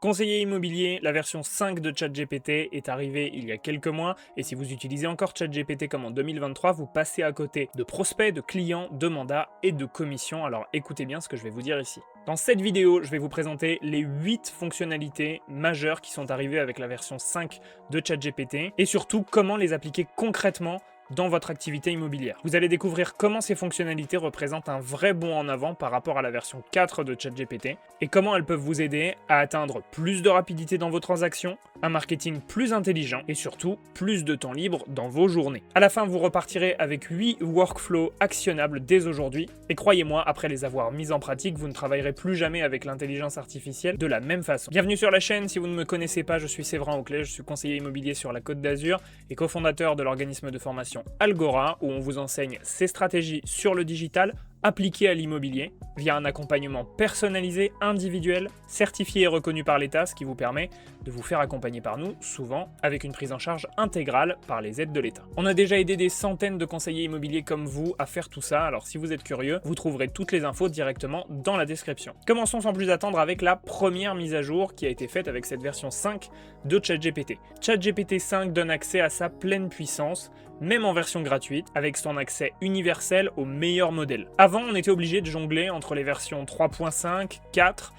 Conseiller immobilier, la version 5 de ChatGPT est arrivée il y a quelques mois et si vous utilisez encore ChatGPT comme en 2023, vous passez à côté de prospects, de clients, de mandats et de commissions. Alors écoutez bien ce que je vais vous dire ici. Dans cette vidéo, je vais vous présenter les 8 fonctionnalités majeures qui sont arrivées avec la version 5 de ChatGPT et surtout comment les appliquer concrètement dans votre activité immobilière. Vous allez découvrir comment ces fonctionnalités représentent un vrai bond en avant par rapport à la version 4 de ChatGPT et comment elles peuvent vous aider à atteindre plus de rapidité dans vos transactions, un marketing plus intelligent et surtout plus de temps libre dans vos journées. À la fin, vous repartirez avec 8 workflows actionnables dès aujourd'hui et croyez-moi, après les avoir mis en pratique, vous ne travaillerez plus jamais avec l'intelligence artificielle de la même façon. Bienvenue sur la chaîne, si vous ne me connaissez pas, je suis Séverin Auclet, je suis conseiller immobilier sur la Côte d'Azur et cofondateur de l'organisme de formation Algora, où on vous enseigne ces stratégies sur le digital appliquées à l'immobilier via un accompagnement personnalisé, individuel, certifié et reconnu par l'État, ce qui vous permet de vous faire accompagner par nous, souvent avec une prise en charge intégrale par les aides de l'État. On a déjà aidé des centaines de conseillers immobiliers comme vous à faire tout ça, alors si vous êtes curieux, vous trouverez toutes les infos directement dans la description. Commençons sans plus attendre avec la première mise à jour qui a été faite avec cette version 5 de ChatGPT. ChatGPT 5 donne accès à sa pleine puissance, même en version gratuite, avec son accès universel aux meilleurs modèles. Avant, on était obligé de jongler entre les versions 3.5, 4,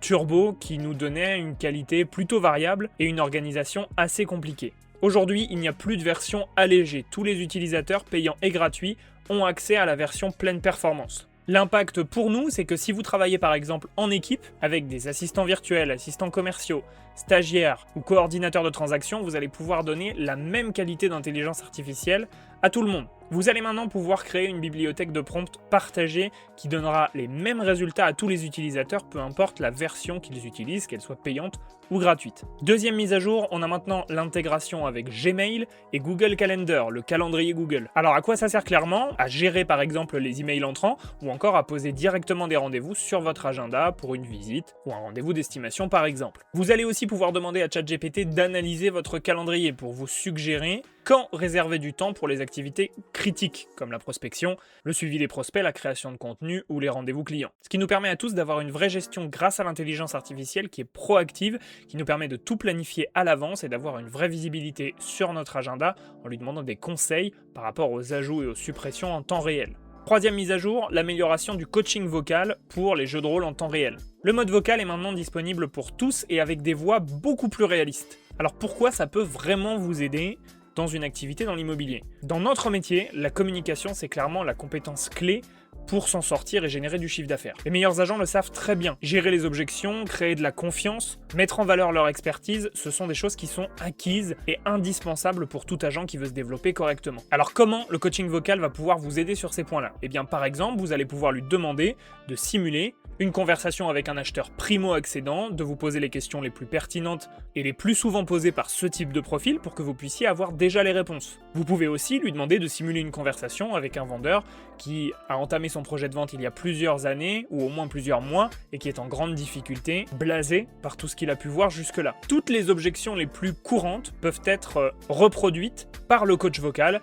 Turbo, qui nous donnaient une qualité plutôt variable et une organisation assez compliquée. Aujourd'hui, il n'y a plus de version allégée. Tous les utilisateurs, payants et gratuits, ont accès à la version pleine performance. L'impact pour nous, c'est que si vous travaillez par exemple en équipe, avec des assistants virtuels, assistants commerciaux, stagiaires ou coordinateurs de transactions, vous allez pouvoir donner la même qualité d'intelligence artificielle à tout le monde. Vous allez maintenant pouvoir créer une bibliothèque de prompts partagée qui donnera les mêmes résultats à tous les utilisateurs, peu importe la version qu'ils utilisent, qu'elle soit payante ou gratuite. Deuxième mise à jour, on a maintenant l'intégration avec Gmail et Google Calendar, le calendrier Google. Alors à quoi ça sert clairement? À gérer par exemple les emails entrants ou encore à poser directement des rendez-vous sur votre agenda pour une visite ou un rendez-vous d'estimation par exemple. Vous allez aussi pouvoir demander à ChatGPT d'analyser votre calendrier pour vous suggérer quand réserver du temps pour les activités critiques, comme la prospection, le suivi des prospects, la création de contenu ou les rendez-vous clients. Ce qui nous permet à tous d'avoir une vraie gestion grâce à l'intelligence artificielle qui est proactive, qui nous permet de tout planifier à l'avance et d'avoir une vraie visibilité sur notre agenda en lui demandant des conseils par rapport aux ajouts et aux suppressions en temps réel. Troisième mise à jour, l'amélioration du coaching vocal pour les jeux de rôle en temps réel. Le mode vocal est maintenant disponible pour tous et avec des voix beaucoup plus réalistes. Alors pourquoi ça peut vraiment vous aider dans une activité dans l'immobilier? Dans notre métier, la communication, c'est clairement la compétence clé pour s'en sortir et générer du chiffre d'affaires. Les meilleurs agents le savent très bien. Gérer les objections, créer de la confiance, mettre en valeur leur expertise, ce sont des choses qui sont acquises et indispensables pour tout agent qui veut se développer correctement. Alors comment le coaching vocal va pouvoir vous aider sur ces points-là? Eh bien par exemple, vous allez pouvoir lui demander de simuler une conversation avec un acheteur primo-accédant, de vous poser les questions les plus pertinentes et les plus souvent posées par ce type de profil pour que vous puissiez avoir déjà les réponses. Vous pouvez aussi lui demander de simuler une conversation avec un vendeur qui a entamé son projet de vente il y a plusieurs années ou au moins plusieurs mois et qui est en grande difficulté, blasé par tout ce qu'il a pu voir jusque-là. Toutes les objections les plus courantes peuvent être reproduites par le coach vocal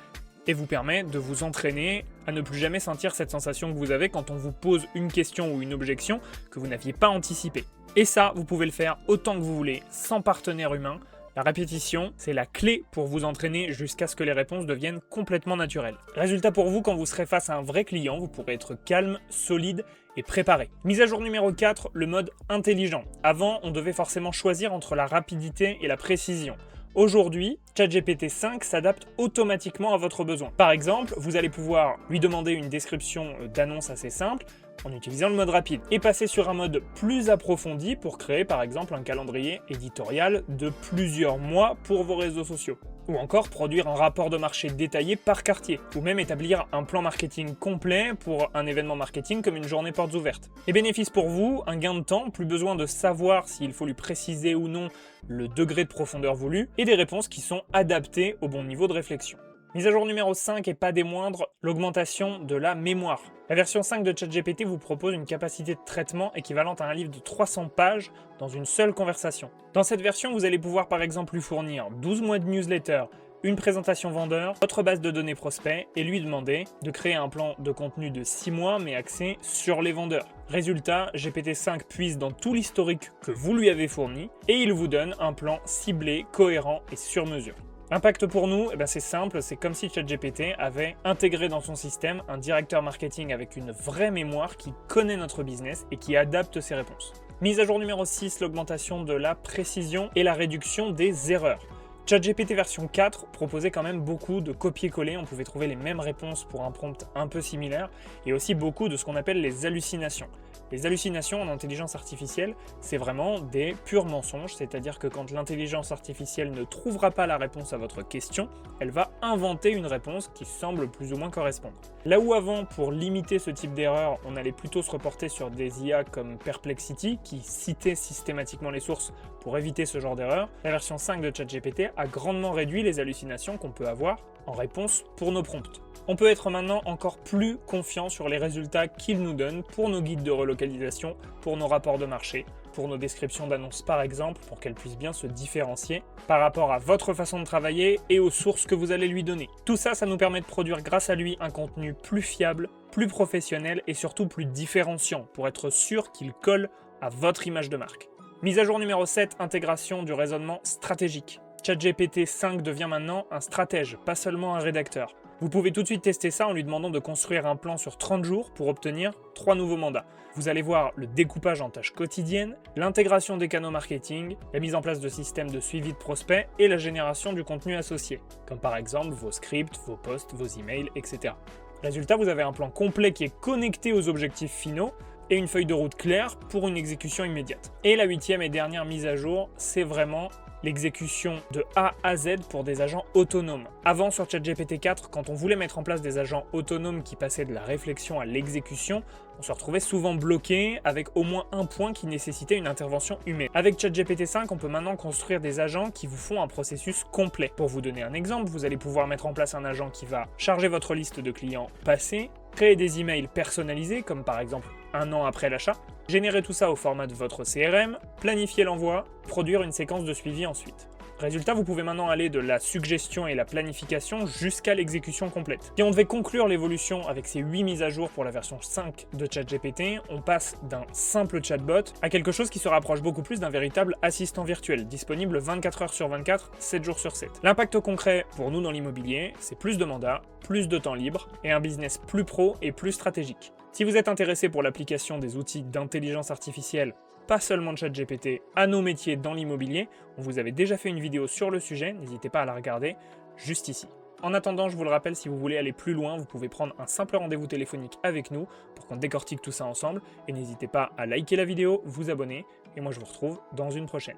et vous permet de vous entraîner à ne plus jamais sentir cette sensation que vous avez quand on vous pose une question ou une objection que vous n'aviez pas anticipée. Et ça, vous pouvez le faire autant que vous voulez, sans partenaire humain. La répétition, c'est la clé pour vous entraîner jusqu'à ce que les réponses deviennent complètement naturelles. Résultat pour vous, quand vous serez face à un vrai client, vous pourrez être calme, solide et préparé. Mise à jour numéro 4, le mode intelligent. Avant, on devait forcément choisir entre la rapidité et la précision. Aujourd'hui, ChatGPT 5 s'adapte automatiquement à votre besoin. Par exemple, vous allez pouvoir lui demander une description d'annonce assez simple en utilisant le mode rapide et passer sur un mode plus approfondi pour créer par exemple un calendrier éditorial de plusieurs mois pour vos réseaux sociaux. Ou encore produire un rapport de marché détaillé par quartier, ou même établir un plan marketing complet pour un événement marketing comme une journée portes ouvertes. Et bénéfice pour vous, un gain de temps, plus besoin de savoir s'il faut lui préciser ou non le degré de profondeur voulu, et des réponses qui sont adaptées au bon niveau de réflexion. Mise à jour numéro 5 et pas des moindres, l'augmentation de la mémoire. La version 5 de ChatGPT vous propose une capacité de traitement équivalente à un livre de 300 pages dans une seule conversation. Dans cette version, vous allez pouvoir par exemple lui fournir 12 mois de newsletter, une présentation vendeur, votre base de données prospect et lui demander de créer un plan de contenu de 6 mois mais axé sur les vendeurs. Résultat, GPT-5 puise dans tout l'historique que vous lui avez fourni et il vous donne un plan ciblé, cohérent et sur mesure. L'impact pour nous, c'est simple, c'est comme si ChatGPT avait intégré dans son système un directeur marketing avec une vraie mémoire qui connaît notre business et qui adapte ses réponses. Mise à jour numéro 6, l'augmentation de la précision et la réduction des erreurs. ChatGPT version 4 proposait quand même beaucoup de copier-coller, on pouvait trouver les mêmes réponses pour un prompt un peu similaire, et aussi beaucoup de ce qu'on appelle les hallucinations. Les hallucinations en intelligence artificielle, c'est vraiment des purs mensonges, c'est-à-dire que quand l'intelligence artificielle ne trouvera pas la réponse à votre question, elle va inventer une réponse qui semble plus ou moins correspondre. Là où avant, pour limiter ce type d'erreur, on allait plutôt se reporter sur des IA comme Perplexity, qui citait systématiquement les sources pour éviter ce genre d'erreur, la version 5 de ChatGPT a grandement réduit les hallucinations qu'on peut avoir en réponse pour nos prompts. On peut être maintenant encore plus confiant sur les résultats qu'il nous donne pour nos guides de relocalisation, pour nos rapports de marché, pour nos descriptions d'annonces par exemple, pour qu'elles puissent bien se différencier par rapport à votre façon de travailler et aux sources que vous allez lui donner. Tout ça, ça nous permet de produire grâce à lui un contenu plus fiable, plus professionnel et surtout plus différenciant pour être sûr qu'il colle à votre image de marque. Mise à jour numéro 7, intégration du raisonnement stratégique. ChatGPT 5 devient maintenant un stratège, pas seulement un rédacteur. Vous pouvez tout de suite tester ça en lui demandant de construire un plan sur 30 jours pour obtenir 3 nouveaux mandats. Vous allez voir le découpage en tâches quotidiennes, l'intégration des canaux marketing, la mise en place de systèmes de suivi de prospects et la génération du contenu associé, comme par exemple vos scripts, vos posts, vos emails, etc. Résultat, vous avez un plan complet qui est connecté aux objectifs finaux et une feuille de route claire pour une exécution immédiate. Et la 8e et dernière mise à jour, c'est vraiment l'exécution de A à Z pour des agents autonomes. Avant, sur ChatGPT 4, quand on voulait mettre en place des agents autonomes qui passaient de la réflexion à l'exécution, on se retrouvait souvent bloqué avec au moins un point qui nécessitait une intervention humaine. Avec ChatGPT 5, on peut maintenant construire des agents qui vous font un processus complet. Pour vous donner un exemple, vous allez pouvoir mettre en place un agent qui va charger votre liste de clients passés, créer des emails personnalisés, comme par exemple un an après l'achat, générer tout ça au format de votre CRM, planifier l'envoi, produire une séquence de suivi ensuite. Résultat, vous pouvez maintenant aller de la suggestion et la planification jusqu'à l'exécution complète. Si on devait conclure l'évolution avec ces 8 mises à jour pour la version 5 de ChatGPT, on passe d'un simple chatbot à quelque chose qui se rapproche beaucoup plus d'un véritable assistant virtuel, disponible 24 heures sur 24, 7 jours sur 7. L'impact concret pour nous dans l'immobilier, c'est plus de mandats, plus de temps libre et un business plus pro et plus stratégique. Si vous êtes intéressé pour l'application des outils d'intelligence artificielle, pas seulement de ChatGPT, à nos métiers dans l'immobilier, on vous avait déjà fait une vidéo sur le sujet, n'hésitez pas à la regarder juste ici. En attendant, je vous le rappelle, si vous voulez aller plus loin, vous pouvez prendre un simple rendez-vous téléphonique avec nous pour qu'on décortique tout ça ensemble, et n'hésitez pas à liker la vidéo, vous abonner, et moi je vous retrouve dans une prochaine.